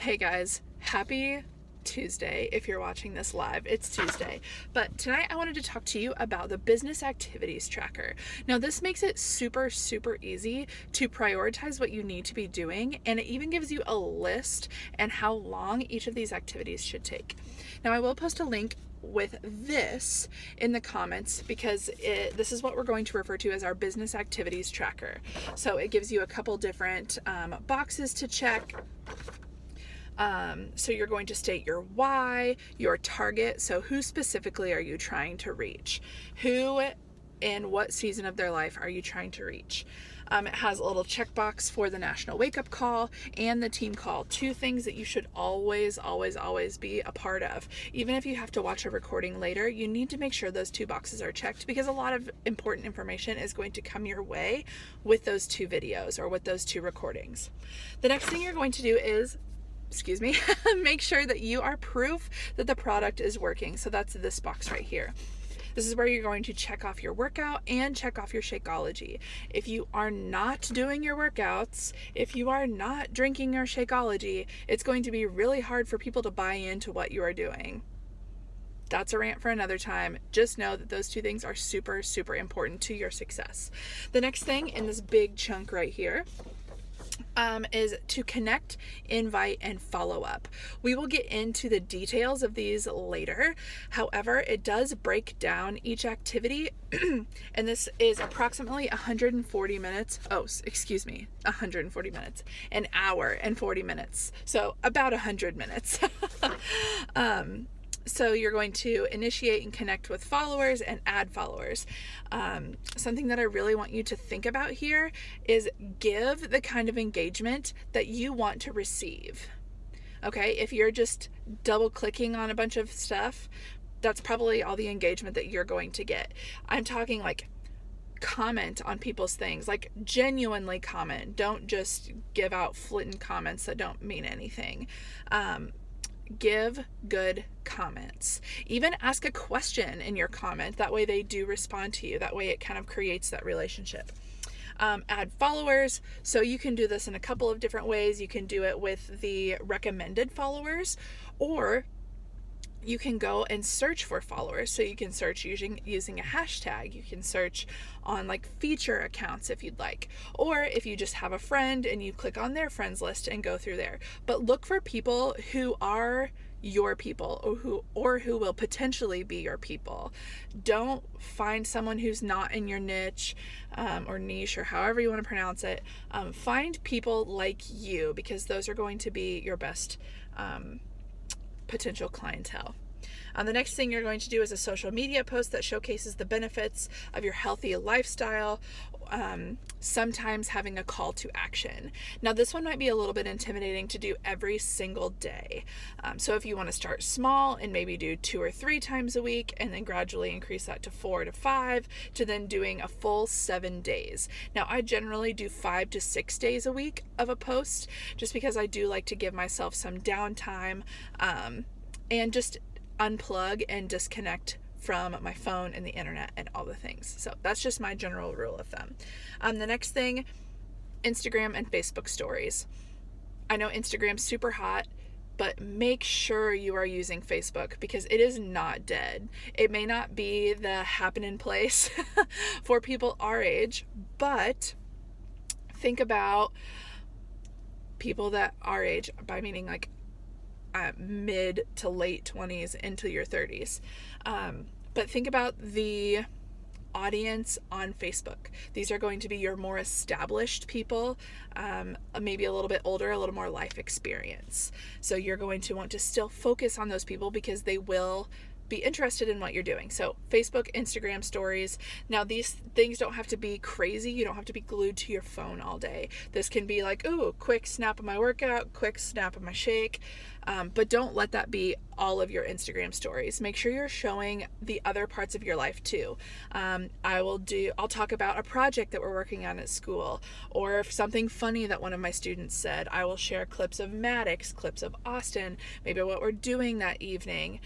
Hey guys, happy Tuesday if you're watching this live. It's Tuesday. But tonight I wanted to talk to you about the business activities tracker. Now this makes it super easy to prioritize what you need to be doing, and it even gives you a list and how long each of these activities should take. Now I will post a link with this in the comments because this is what we're going to refer to as our business activities tracker. So it gives you a couple different boxes to check. So you're going to state your why, your target. So who specifically are you trying to reach? Who and what season of their life are you trying to reach? It has a little checkbox for the National Wake Up Call and the team call. Two things that you should always be a part of. Even if you have to watch a recording later, you need to make sure those two boxes are checked because a lot of important information is going to come your way with those two videos or with those two recordings. The next thing you're going to do is make sure that you are proof that the product is working. So that's this box right here. This is where you're going to check off your workout and check off your Shakeology. If you are not doing your workouts, if you are not drinking your Shakeology, it's going to be really hard for people to buy into what you are doing. That's a rant for another time. Just know that those two things are super important to your success. The next thing in this big chunk right here is to connect, invite, and follow up. We will get into the details of these later. However, it does break down each activity, and this is approximately 140 minutes. 140 minutes. An hour and 40 minutes. So about 100 minutes. So you're going to initiate and connect with followers and add followers. Something that I really want you to think about here is give the kind of engagement that you want to receive. Okay, if you're just double clicking on a bunch of stuff, that's probably all the engagement that you're going to get. I'm talking like comment on people's things, like genuinely comment. Don't just give out flitting comments that don't mean anything. Give good comments. Even ask a question in your comment. That way they do respond to you. That way it kind of creates that relationship. Add followers. So you can do this in a couple of different ways. You can do it with the recommended followers, or you can go and search for followers. So you can search using a hashtag. You can search on like feature accounts if you'd like, or if you just have a friend and you click on their friends list and go through there. But look for people who are your people or who will potentially be your people. Don't find someone who's not in your niche or niche or however you want to pronounce it. Find people like you, because those are going to be your best potential clientele. The next thing you're going to do is a social media post that showcases the benefits of your healthy lifestyle, sometimes having a call to action. Now this one might be a little bit intimidating to do every single day. So if you want to start small and maybe do 2 or 3 times a week and then gradually increase that to 4 to 5 to then doing a full 7 days. Now I generally do 5 to 6 days a week of a post just because I do like to give myself some downtime and just unplug and disconnect from my phone and the internet and all the things. So that's just my general rule of thumb. The next thing, Instagram and Facebook stories. I know Instagram's super hot, but make sure you are using Facebook because it is not dead. It may not be the happening place for people our age, but think about people that our age, by meaning like mid to late 20s into your 30s. But think about the audience on Facebook. These are going to be your more established people, maybe a little bit older, a little more life experience. So you're going to want to still focus on those people because they will be interested in what you're doing. So Facebook, Instagram stories. Now these things don't have to be crazy. You don't have to be glued to your phone all day. This can be like, ooh, quick snap of my workout, quick snap of my shake. But don't let that be all of your Instagram stories. Make sure you're showing the other parts of your life too. I'll talk about a project that we're working on at school, or if something funny that one of my students said. I will share clips of Maddox, clips of Austin, maybe what we're doing that evening.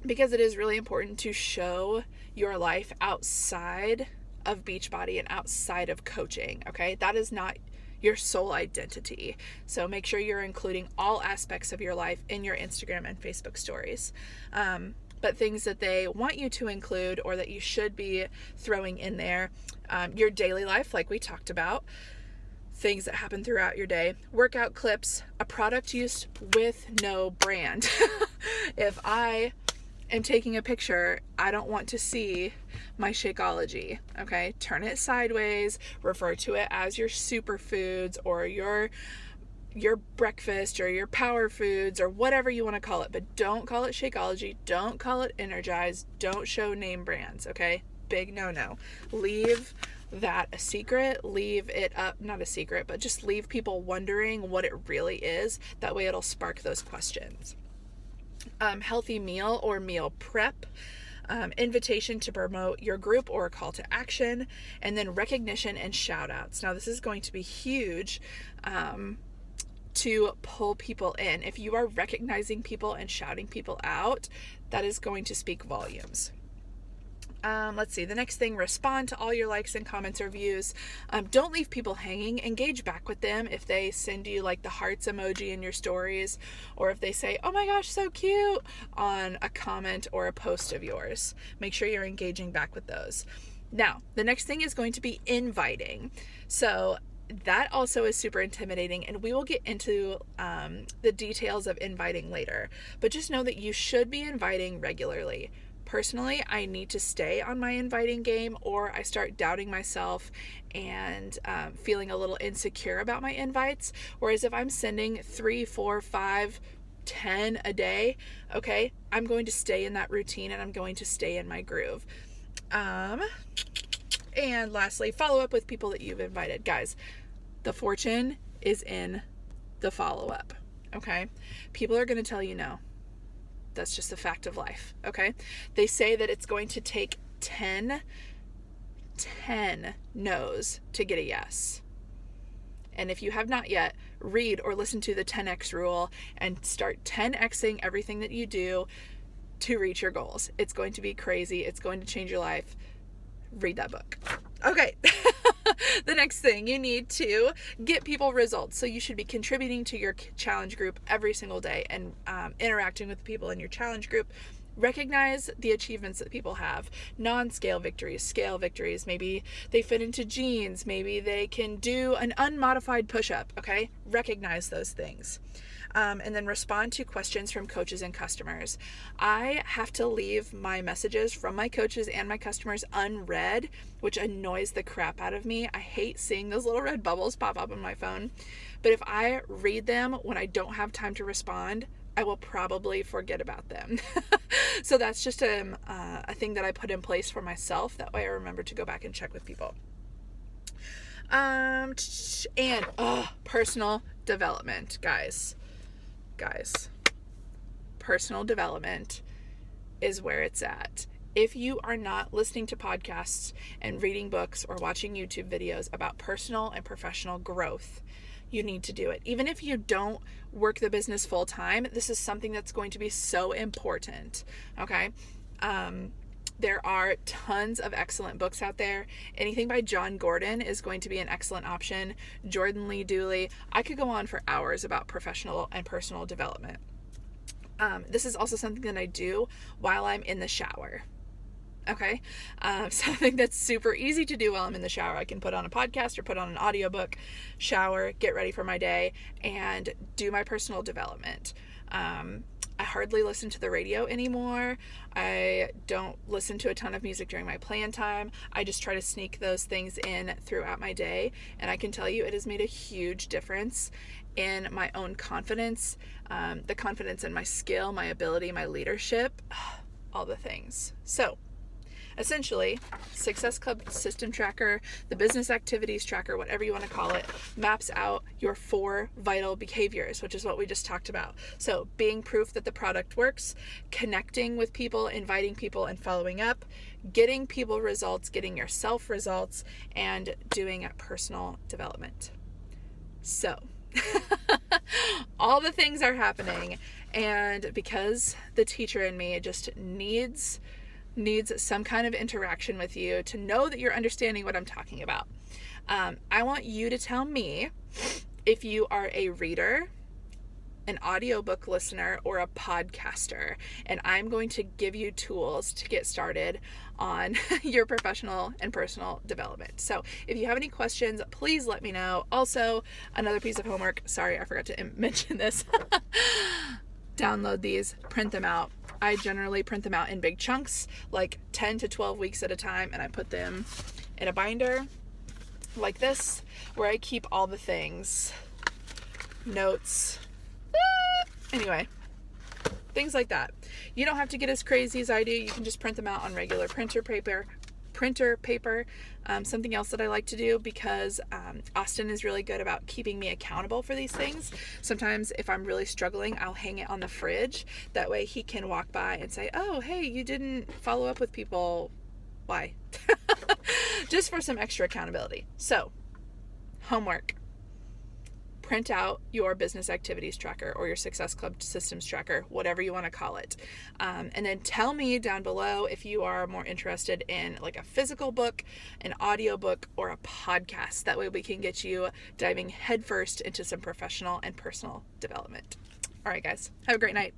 Because it is really important to show your life outside of Beachbody and outside of coaching, okay? That is not your sole identity. So make sure you're including all aspects of your life in your Instagram and Facebook stories. But things that they want you to include or that you should be throwing in there, your daily life, like we talked about, things that happen throughout your day, workout clips, a product used with no brand. If I am taking a picture, I don't want to see my Shakeology, okay? Turn it sideways, refer to it as your superfoods or your breakfast or your power foods or whatever you want to call it, but don't call it Shakeology, don't call it Energize, don't show name brands, okay? Big no. Leave that a secret, leave it up, not a secret, but just leave people wondering what it really is. That way it'll spark those questions. Healthy meal or meal prep, invitation to promote your group or a call to action, and then recognition and shout outs. Now this is going to be huge to pull people in. If you are recognizing people and shouting people out, that is going to speak volumes. Let's see. The next thing, respond to all your likes and comments or views. Don't leave people hanging. Engage back with them. If they send you like the hearts emoji in your stories, or if they say, oh my gosh, so cute, on a comment or a post of yours, make sure you're engaging back with those. Now, the next thing is going to be inviting. So that also is super intimidating, and we will get into the details of inviting later. But just know that you should be inviting regularly. Personally, I need to stay on my inviting game, or I start doubting myself and feeling a little insecure about my invites. Whereas if I'm sending 3, 4, 5, 10 a day, okay, I'm going to stay in that routine and I'm going to stay in my groove. And lastly, follow up with people that you've invited. Guys, the fortune is in the follow-up, okay? People are going to tell you no. That's just a fact of life, okay? They say that it's going to take 10 no's to get a yes. And if you have not yet, read or listen to the 10X rule and start 10Xing everything that you do to reach your goals. It's going to be crazy. It's going to change your life. Read that book. Okay. The next thing, you need to get people results. So you should be contributing to your challenge group every single day and interacting with the people in your challenge group. Recognize the achievements that people have. Non-scale victories, scale victories. Maybe they fit into jeans. Maybe they can do an unmodified push-up, okay? Recognize those things. And then respond to questions from coaches and customers. I have to leave my messages from my coaches and my customers unread, which annoys the crap out of me. I hate seeing those little red bubbles pop up on my phone. But if I read them when I don't have time to respond, I will probably forget about them. So that's just a thing that I put in place for myself. That way I remember to go back and check with people. And personal development, guys, personal development is where it's at. If you are not listening to podcasts and reading books or watching YouTube videos about personal and professional growth, you need to do it. Even if you don't work the business full time, this is something that's going to be so important. Okay. There are tons of excellent books out there. Anything by John Gordon is going to be an excellent option. Jordan Lee Dooley. I could go on for hours about professional and personal development. This is also something that I do while I'm in the shower. Okay. Something that's super easy to do while I'm in the shower. I can put on a podcast or put on an audiobook, shower, get ready for my day, and do my personal development. I hardly listen to the radio anymore. I don't listen to a ton of music during my plan time. I just try to sneak those things in throughout my day. And I can tell you it has made a huge difference in my own confidence, the confidence in my skill, my ability, my leadership, all the things. So essentially, Success Club System Tracker, the Business Activities Tracker, whatever you want to call it, maps out your 4 vital behaviors, which is what we just talked about. So being proof that the product works, connecting with people, inviting people, and following up, getting people results, getting yourself results, and doing personal development. So all the things are happening, and because the teacher in me just needs some kind of interaction with you to know that you're understanding what I'm talking about. I want you to tell me if you are a reader, an audiobook listener, or a podcaster, and I'm going to give you tools to get started on your professional and personal development. So if you have any questions, please let me know. Also, another piece of homework, sorry, I forgot to mention this. Download these, print them out. I generally print them out in big chunks, like 10 to 12 weeks at a time, and I put them in a binder like this, where I keep all the things, notes, anyway, things like that. You don't have to get as crazy as I do. You can just print them out on regular printer paper. Something else that I like to do, because Austin is really good about keeping me accountable for these things. Sometimes if I'm really struggling, I'll hang it on the fridge. That way he can walk by and say, oh, hey, you didn't follow up with people. Why? Just for some extra accountability. So, homework. Print out your business activities tracker or your Success Club systems tracker, whatever you want to call it. And then tell me down below if you are more interested in like a physical book, an audio book, or a podcast. That way we can get you diving headfirst into some professional and personal development. All right, guys, have a great night.